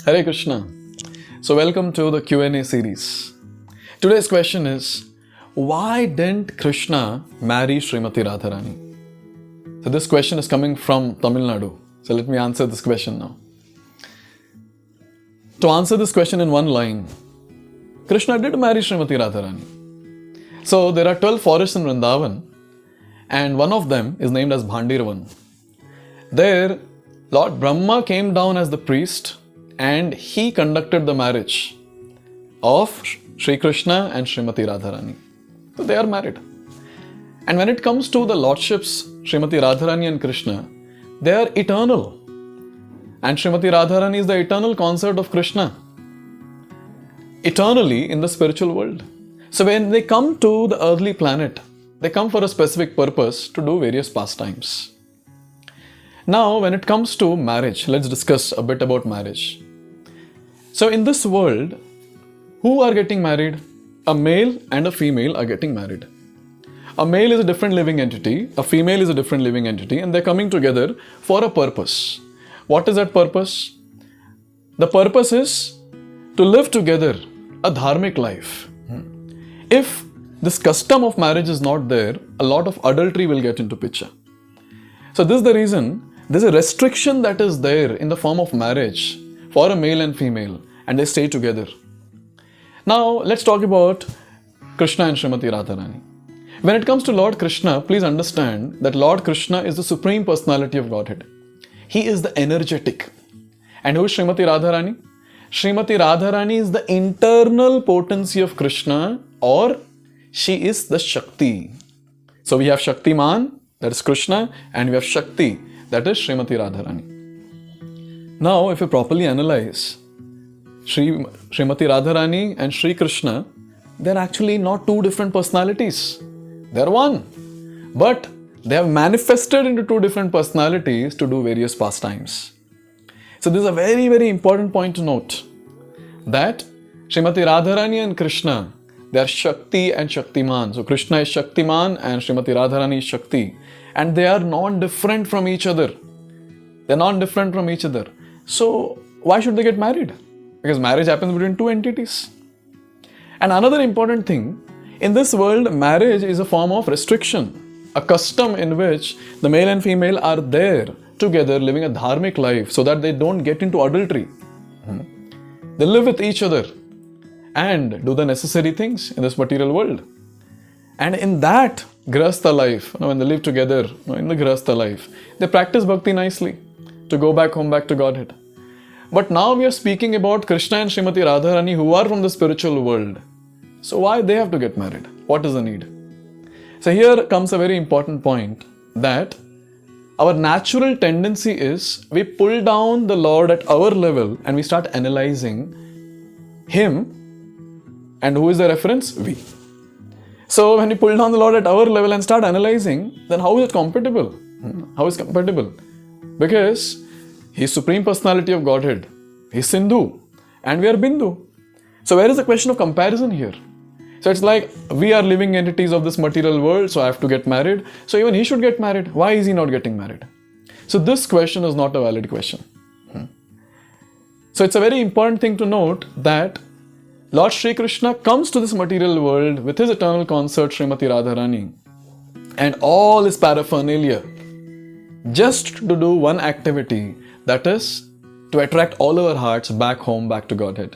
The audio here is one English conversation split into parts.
Hare Krishna. So welcome to the Q&A series. Today's question is, why didn't Krishna marry Srimati Radharani? So this question is coming from Tamil Nadu. So let me answer this question now. To answer this question in one line, Krishna did marry Srimati Radharani. So there are 12 forests in Vrindavan, and one of them is named as Bhandirvan. There, Lord Brahma came down as the priest and he conducted the marriage of Sri Krishna and Srimati Radharani. So they are married. And when it comes to the lordships, Srimati Radharani and Krishna, they are eternal. And Srimati Radharani is the eternal consort of Krishna, eternally in the spiritual world. So when they come to the earthly planet, they come for a specific purpose to do various pastimes. Now, when it comes to marriage, let's discuss a bit about marriage. So in this world, who are getting married? A male and a female are getting married. A male is a different living entity, a female is a different living entity, and they're coming together for a purpose. What is that purpose? The purpose is to live together a dharmic life. If this custom of marriage is not there, a lot of adultery will get into picture. So this is the reason there's a restriction that is there in the form of marriage for a male and female, and they stay together. Now let's talk about Krishna and Srimati Radharani. When it comes to Lord Krishna, please understand that Lord Krishna is the Supreme Personality of Godhead. He is the energetic. And who is Srimati Radharani? Srimati Radharani is the internal potency of Krishna, or she is the Shakti. So we have Shaktiman, that is Krishna, and we have Shakti, that is Srimati Radharani. Now, if you properly analyze Srimati Radharani and Sri Krishna, they're actually not two different personalities. They're one. But they have manifested into two different personalities to do various pastimes. So this is a very, very important point to note, that Srimati Radharani and Krishna, they are Shakti and Shaktiman. So Krishna is Shaktiman and Srimati Radharani is Shakti. And they are non-different from each other. They're non-different from each other. So why should they get married? Because marriage happens between two entities. And another important thing, in this world, marriage is a form of restriction, a custom in which the male and female are there together living a dharmic life so that they don't get into adultery. They live with each other and do the necessary things in this material world. And in that Grihastha life, when they live together in the Grihastha life, they practice bhakti nicely to go back home, back to Godhead. But now we are speaking about Krishna and Srimati Radharani who are from the spiritual world. So why they have to get married? What is the need? So here comes a very important point, that our natural tendency is we pull down the Lord at our level and we start analyzing Him, and who is the reference? We. So when we pull down the Lord at our level and start analyzing, then how is it compatible? How is it compatible? Because He is Supreme Personality of Godhead. He is Sindhu and we are Bindu. So where is the question of comparison here? So it's like we are living entities of this material world, so I have to get married. So even he should get married. Why is he not getting married? So this question is not a valid question. So it's a very important thing to note that Lord Sri Krishna comes to this material world with his eternal consort Srimati Radharani and all his paraphernalia just to do one activity, that is to attract all our hearts back home, back to Godhead.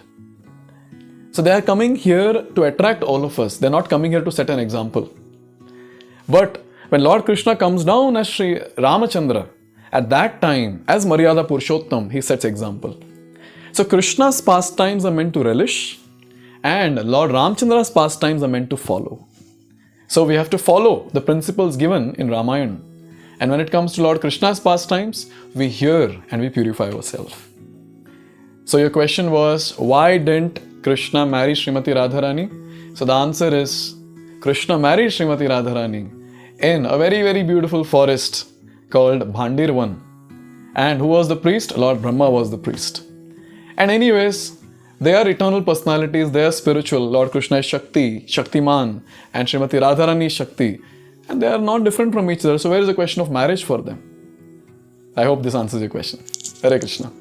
So they are coming here to attract all of us. They're not coming here to set an example. But when Lord Krishna comes down as Sri Ramachandra, at that time, as Maryada Purushottam, he sets example. So Krishna's pastimes are meant to relish, and Lord Ramachandra's pastimes are meant to follow. So we have to follow the principles given in Ramayana. And when it comes to Lord Krishna's pastimes, we hear and we purify ourselves. So your question was, why didn't Krishna marry Srimati Radharani? So the answer is, Krishna married Srimati Radharani in a very, very beautiful forest called Bhandirvan. And who was the priest? Lord Brahma was the priest. And anyways, they are eternal personalities, they are spiritual. Lord Krishna is Shakti, Shaktiman, and Srimati Radharani is Shakti. And they are not different from each other. So where is the question of marriage for them? I hope this answers your question. Hare Krishna.